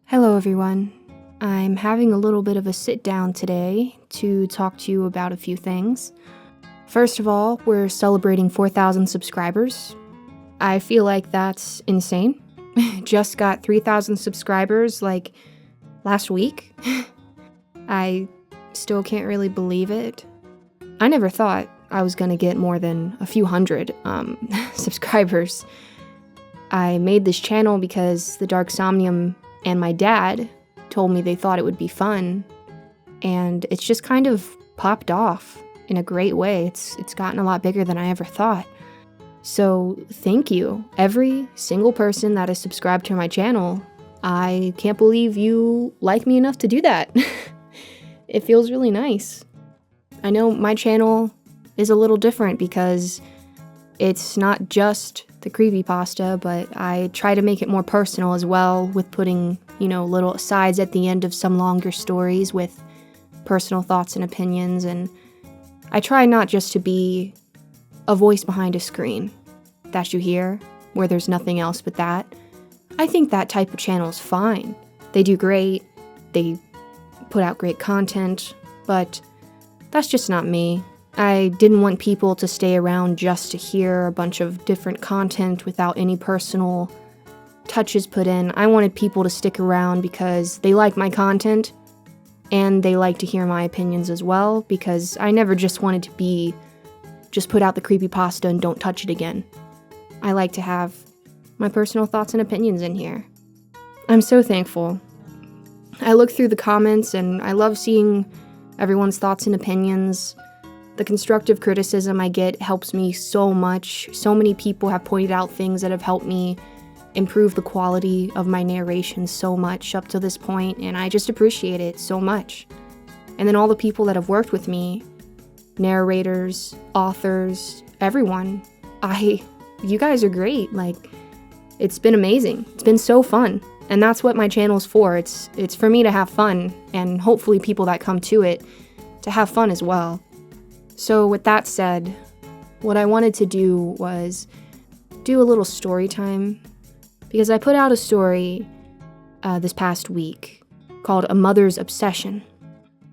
Hello, everyone. I'm having a little bit of a sit down today to talk to you about a few things. First of all, we're celebrating 4,000 subscribers. I feel like that's insane. Just got 3,000 subscribers like last week. I still can't really believe it. I never thought I was gonna get more than a few hundred subscribers. I made this channel because the Dark Somnium and my dad told me they thought it would be fun, and it's just kind of popped off in a great way. It's gotten a lot bigger than I ever thought. So thank you, every single person that is subscribed to my channel. I can't believe you like me enough to do that. It feels really nice. I know my channel is a little different because it's not just the creepypasta, but I try to make it more personal as well with putting, little asides at the end of some longer stories with personal thoughts and opinions, and I try not just to be a voice behind a screen that you hear, where there's nothing else but that. I think that type of channel is fine. They do great, they put out great content, but that's just not me. I didn't want people to stay around just to hear a bunch of different content without any personal touches put in. I wanted people to stick around because they like my content and they like to hear my opinions as well, because I never just wanted to be just put out the creepypasta and don't touch it again. I like to have my personal thoughts and opinions in here. I'm so thankful. I look through the comments and I love seeing everyone's thoughts and opinions. The constructive criticism I get helps me so much. So many people have pointed out things that have helped me improve the quality of my narration so much up to this point, and I just appreciate it so much. And then all the people that have worked with me, narrators, authors, everyone, you guys are great. It's been amazing. It's been so fun. And that's what my channel's for. It's for me to have fun, and hopefully people that come to it to have fun as well. So with that said, what I wanted to do was do a little story time, because I put out a story this past week called A Mother's Obsession.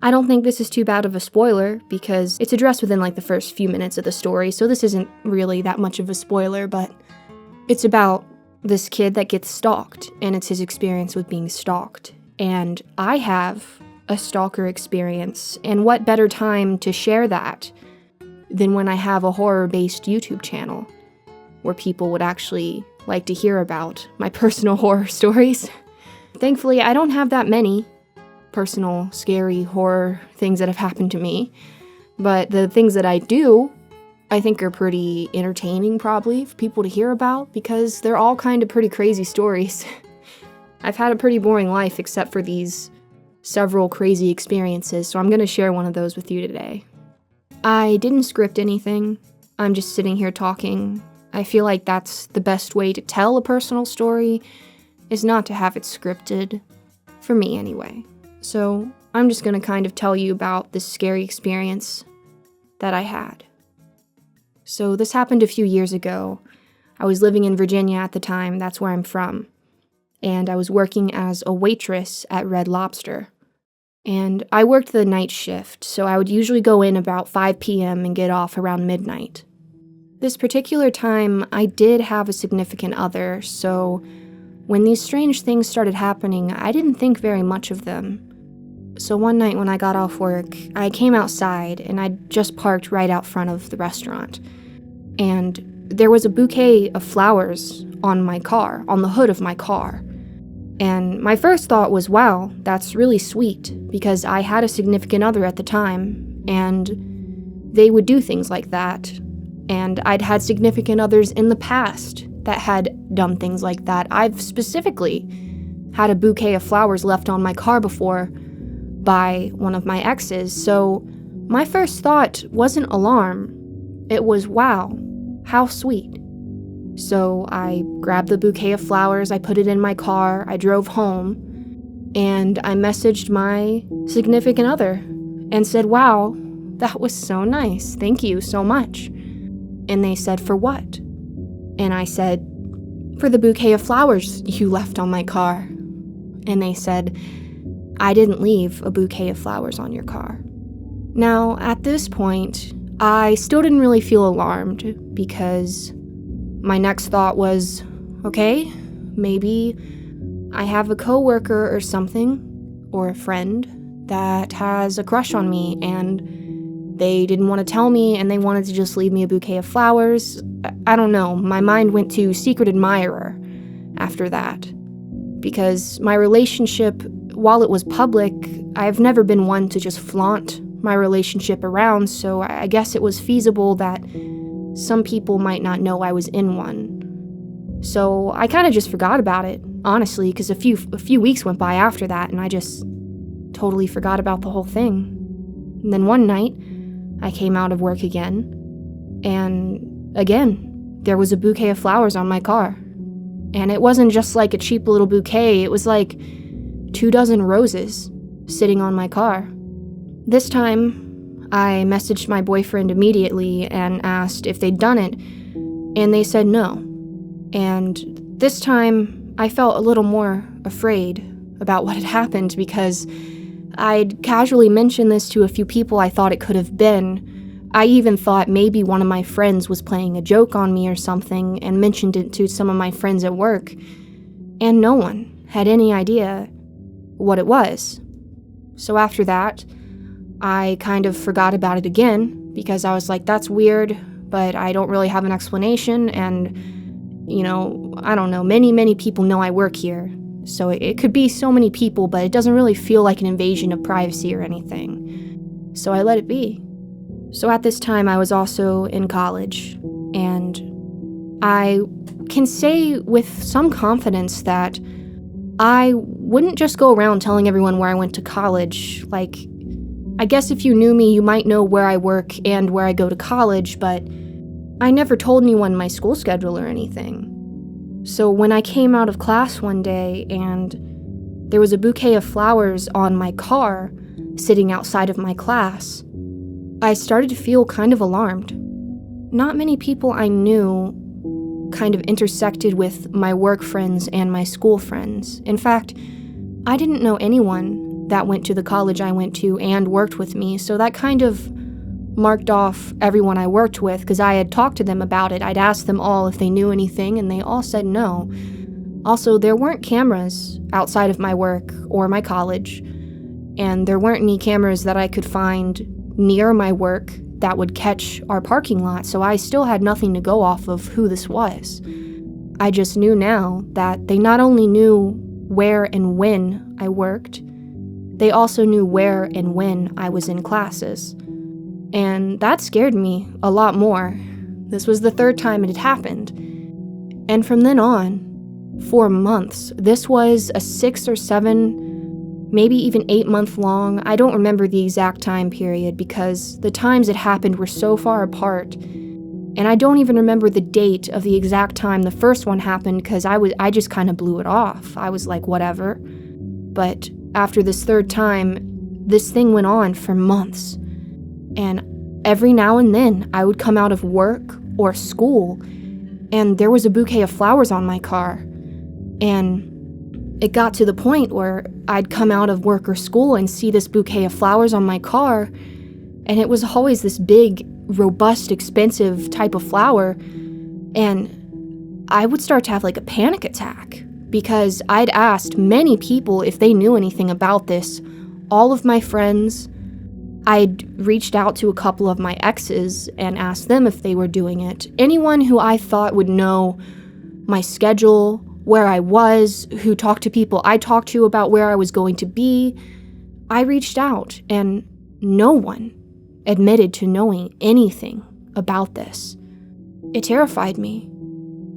I don't think this is too bad of a spoiler because it's addressed within the first few minutes of the story, so this isn't really that much of a spoiler, but it's about this kid that gets stalked, and it's his experience with being stalked. And I have a stalker experience, and what better time to share that than when I have a horror-based YouTube channel where people would actually like to hear about my personal horror stories. Thankfully, I don't have that many personal, scary horror things that have happened to me, but the things that I do, I think are pretty entertaining probably for people to hear about, because they're all kind of pretty crazy stories. I've had a pretty boring life except for these several crazy experiences, so I'm going to share one of those with you today. I didn't script anything. I'm just sitting here talking. I feel like that's the best way to tell a personal story, is not to have it scripted, for me anyway. So I'm just going to kind of tell you about this scary experience that I had. So this happened a few years ago. I was living in Virginia at the time, that's where I'm from, and I was working as a waitress at Red Lobster. And I worked the night shift, so I would usually go in about 5 p.m. and get off around midnight. This particular time, I did have a significant other, so when these strange things started happening, I didn't think very much of them. So one night when I got off work, I came outside and I just parked right out front of the restaurant. And there was a bouquet of flowers on my car, on the hood of my car. And my first thought was, wow, that's really sweet, because I had a significant other at the time, and they would do things like that. And I'd had significant others in the past that had done things like that. I've specifically had a bouquet of flowers left on my car before by one of my exes, so my first thought wasn't alarm. It was, wow, how sweet. So I grabbed the bouquet of flowers, I put it in my car, I drove home, and I messaged my significant other and said, wow, that was so nice, thank you so much. And they said, for what? And I said, for the bouquet of flowers you left on my car. and they said, "I didn't leave a bouquet of flowers on your car." Now, at this point, I still didn't really feel alarmed because my next thought was, okay, maybe I have a coworker or something, or a friend, that has a crush on me and they didn't want to tell me and they wanted to just leave me a bouquet of flowers. I don't know, my mind went to secret admirer after that. Because my relationship, while it was public, I've never been one to just flaunt my relationship around, so I guess it was feasible that some people might not know I was in one. So I kind of just forgot about it, honestly, because a few weeks went by after that, and I just totally forgot about the whole thing. And then one night, I came out of work again, and again, there was a bouquet of flowers on my car. And it wasn't just like a cheap little bouquet, it was like 24 roses sitting on my car. This time, I messaged my boyfriend immediately and asked if they'd done it, and they said no. And this time, I felt a little more afraid about what had happened because I'd casually mentioned this to a few people I thought it could have been. I even thought maybe one of my friends was playing a joke on me or something and mentioned it to some of my friends at work, and no one had any idea what it was. So after that, I kind of forgot about it again because I was like, that's weird, but I don't really have an explanation, and, I don't know, many people know I work here, so it could be so many people, but it doesn't really feel like an invasion of privacy or anything. So I let it be. So at this time, I was also in college, and I can say with some confidence that I wouldn't just go around telling everyone where I went to college. Like, I guess if you knew me, you might know where I work and where I go to college, but I never told anyone my school schedule or anything. So when I came out of class one day and there was a bouquet of flowers on my car sitting outside of my class, I started to feel kind of alarmed. Not many people I knew kind of intersected with my work friends and my school friends. In fact, I didn't know anyone that went to the college I went to and worked with me, so that kind of marked off everyone I worked with because I had talked to them about it. I'd asked them all if they knew anything, and they all said no. Also, there weren't cameras outside of my work or my college, and there weren't any cameras that I could find near my work that would catch our parking lot, so I still had nothing to go off of who this was. I just knew now that they not only knew where and when I worked, they also knew where and when I was in classes. And that scared me a lot more. This was the third time it had happened. And from then on, for months, this was a 6 or 7, maybe even 8-month long. I don't remember the exact time period because the times it happened were so far apart. And I don't even remember the date of the exact time the first one happened because I just kind of blew it off. I was like, whatever. But after this third time, this thing went on for months. And every now and then, I would come out of work or school, and there was a bouquet of flowers on my car. And it got to the point where I'd come out of work or school and see this bouquet of flowers on my car, and it was always this big, robust, expensive type of flower, and I would start to have like a panic attack because I'd asked many people if they knew anything about this. All of my friends, I'd reached out to a couple of my exes and asked them if they were doing it. Anyone who I thought would know my schedule, where I was, who talked to people I talked to about where I was going to be, I reached out, and no one admitted to knowing anything about this. It terrified me.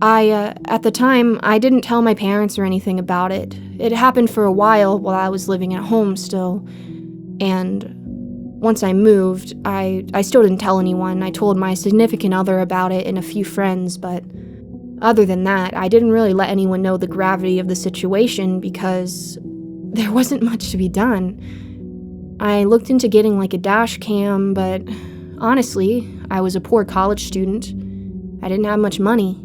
At the time, I didn't tell my parents or anything about it. It happened for a while I was living at home still, and once I moved, I still didn't tell anyone. I told my significant other about it and a few friends, but other than that, I didn't really let anyone know the gravity of the situation because there wasn't much to be done. I looked into getting like a dash cam, but honestly, I was a poor college student. I didn't have much money,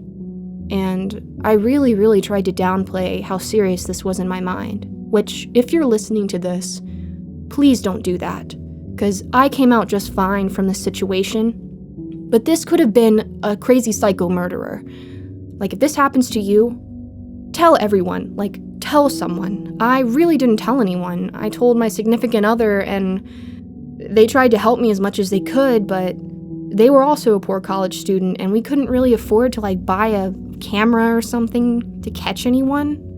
and I really tried to downplay how serious this was in my mind. which, if you're listening to this, please don't do that, because I came out just fine from this situation. But this could have been a crazy psycho murderer. Like, if this happens to you, tell everyone. Like, tell someone. I really didn't tell anyone. I told my significant other, and they tried to help me as much as they could, but they were also a poor college student, and we couldn't really afford to, like, buy a camera or something to catch anyone.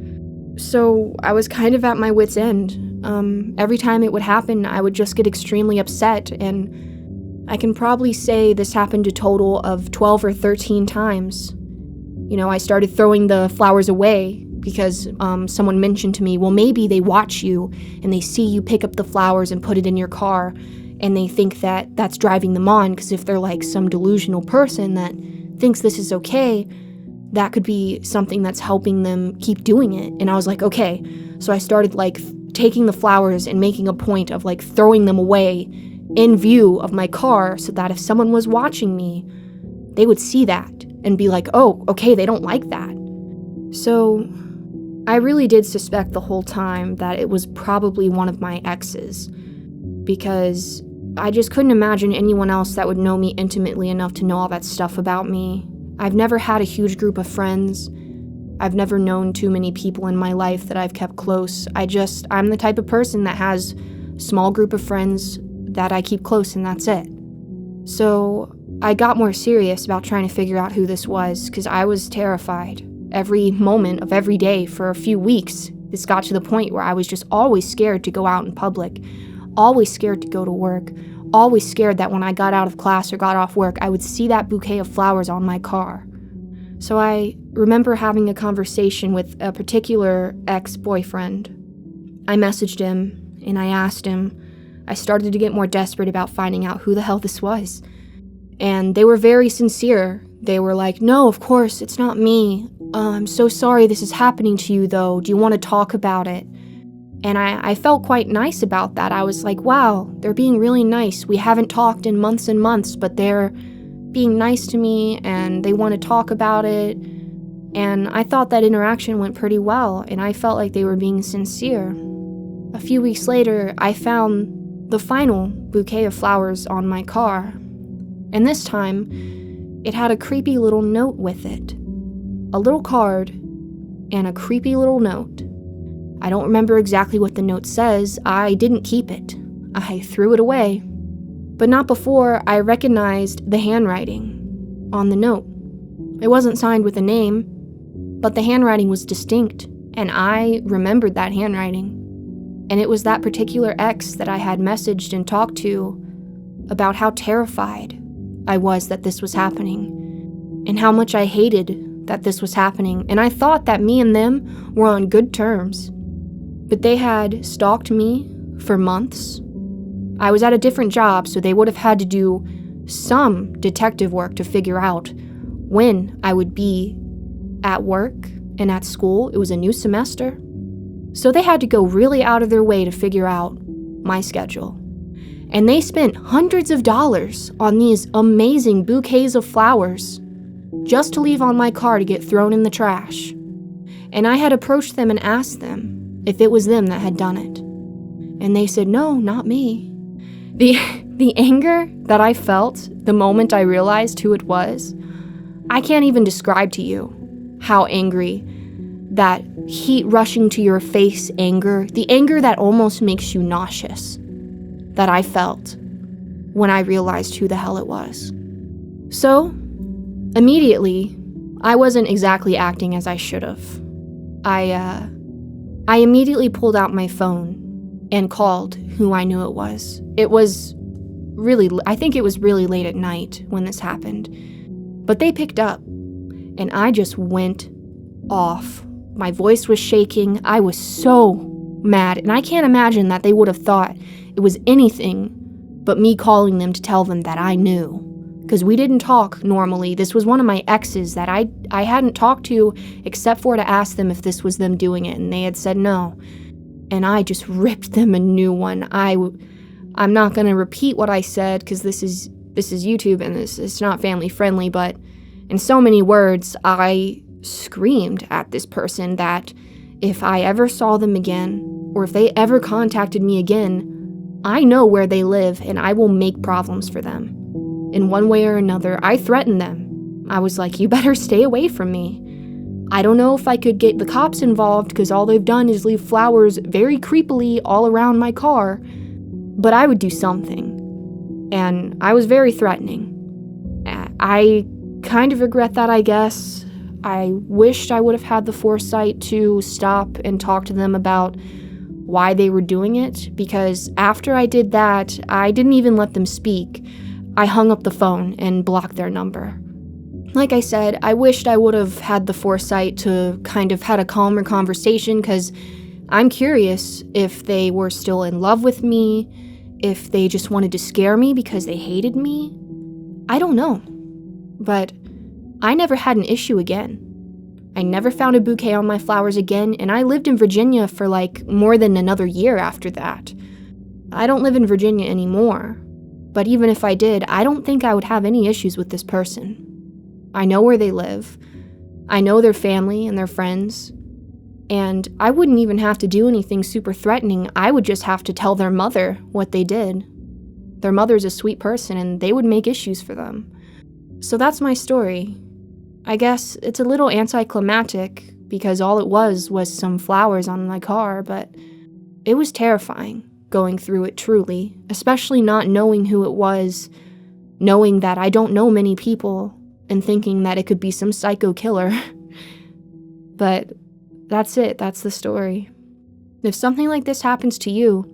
So I was kind of at my wit's end. Every time it would happen, I would just get extremely upset, and I can probably say this happened a total of 12 or 13 times. You know, I started throwing the flowers away because someone mentioned to me, well, maybe they watch you and they see you pick up the flowers and put it in your car, and they think that that's driving them on, because if they're like some delusional person that thinks this is okay, that could be something that's helping them keep doing it. And I was like, okay. So I started like taking the flowers and making a point of like throwing them away in view of my car, so that if someone was watching me, they would see that and be like, oh, okay, they don't like that. So I really did suspect the whole time that it was probably one of my exes, because I just couldn't imagine anyone else that would know me intimately enough to know all that stuff about me. I've never had a huge group of friends. I've never known too many people in my life that I've kept close. I'm the type of person that has a small group of friends that I keep close, and that's it. So I got more serious about trying to figure out who this was, because I was terrified. Every moment of every day for a few weeks, this got to the point where I was just always scared to go out in public, always scared to go to work, always scared that when I got out of class or got off work, I would see that bouquet of flowers on my car. So I remember having a conversation with a particular ex-boyfriend. I messaged him and I asked him. I started to get more desperate about finding out who the hell this was. And they were very sincere. They were like, no, of course, it's not me. I'm so sorry this is happening to you, though. Do you want to talk about it? And I felt quite nice about that. I was like, wow, they're being really nice. We haven't talked in months and months, but they're being nice to me and they want to talk about it. And I thought that interaction went pretty well, and I felt like they were being sincere. A few weeks later, I found the final bouquet of flowers on my car. And this time, it had a creepy little note with it. A little card and a creepy little note. I don't remember exactly what the note says. I didn't keep it. I threw it away. But not before I recognized the handwriting on the note. It wasn't signed with a name, but the handwriting was distinct, and I remembered that handwriting. And it was that particular ex that I had messaged and talked to about how terrified I was that this was happening, and how much I hated that this was happening. And I thought that me and them were on good terms. But they had stalked me for months. I was at a different job, so they would have had to do some detective work to figure out when I would be at work and at school. It was a new semester. So they had to go really out of their way to figure out my schedule. And they spent hundreds of dollars on these amazing bouquets of flowers just to leave on my car to get thrown in the trash. And I had approached them and asked them if it was them that had done it. And they said, no, not me. The anger that I felt the moment I realized who it was, I can't even describe to you how angry, that heat rushing to your face anger, the anger that almost makes you nauseous, that I felt when I realized who the hell it was. So, immediately, I wasn't exactly acting as I should have. I immediately pulled out my phone and called who I knew it was. I think it was really late at night when this happened. But they picked up, and I just went off. My voice was shaking. I was so mad, and I can't imagine that they would have thought it was anything but me calling them to tell them that I knew. Because we didn't talk normally. This was one of my exes that I hadn't talked to except for to ask them if this was them doing it, and they had said no. And I just ripped them a new one. I'm not going to repeat what I said because this is YouTube and it's not family friendly, but in so many words, I screamed at this person that if I ever saw them again, or if they ever contacted me again, I know where they live and I will make problems for them. In one way or another, I threatened them. I was like, you better stay away from me. I don't know if I could get the cops involved because all they've done is leave flowers very creepily all around my car, but I would do something. And I was very threatening. I kind of regret that, I guess. I wished I would have had the foresight to stop and talk to them about why they were doing it, because after I did that, I didn't even let them speak. I hung up the phone and blocked their number. Like I said, I wished I would have had the foresight to kind of had a calmer conversation, because I'm curious if they were still in love with me, if they just wanted to scare me because they hated me. I don't know. But I never had an issue again. I never found a bouquet on my flowers again, and I lived in Virginia for like more than another year after that. I don't live in Virginia anymore, but even if I did, I don't think I would have any issues with this person. I know where they live. I know their family and their friends. And I wouldn't even have to do anything super threatening. I would just have to tell their mother what they did. Their mother's a sweet person, and they would make issues for them. So that's my story. I guess it's a little anticlimactic because all it was some flowers on my car, but it was terrifying going through it truly, especially not knowing who it was, knowing that I don't know many people, and thinking that it could be some psycho killer. But that's it, that's the story. If something like this happens to you,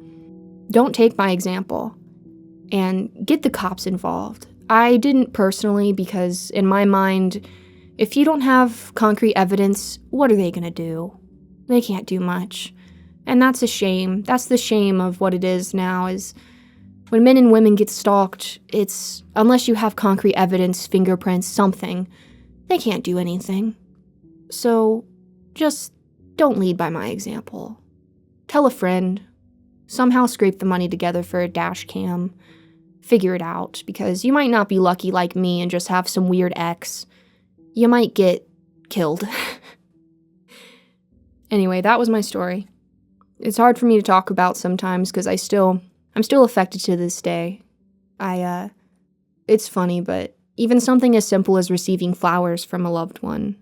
don't take my example and get the cops involved. I didn't personally because in my mind, if you don't have concrete evidence, what are they gonna do? They can't do much. And that's a shame. That's the shame of what it is now, is when men and women get stalked, it's, unless you have concrete evidence, fingerprints, something, they can't do anything. So, just don't lead by my example. Tell a friend. Somehow scrape the money together for a dash cam. Figure it out, because you might not be lucky like me and just have some weird ex. You might get killed. Anyway, that was my story. It's hard for me to talk about sometimes because I'm still affected to this day. It's funny, but even something as simple as receiving flowers from a loved one,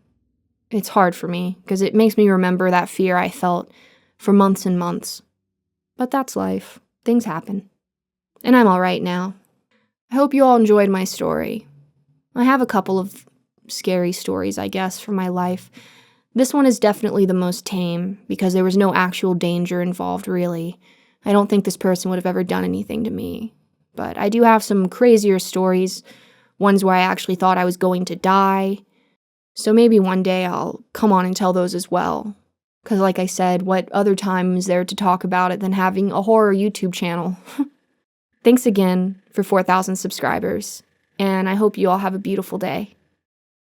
it's hard for me because it makes me remember that fear I felt for months and months. But that's life. Things happen. And I'm all right now. I hope you all enjoyed my story. I have a couple of scary stories, I guess, from my life. This one is definitely the most tame because there was no actual danger involved, really. I don't think this person would have ever done anything to me. But I do have some crazier stories, ones where I actually thought I was going to die. So maybe one day I'll come on and tell those as well. Because like I said, what other time is there to talk about it than having a horror YouTube channel? Thanks again for 4,000 subscribers, and I hope you all have a beautiful day.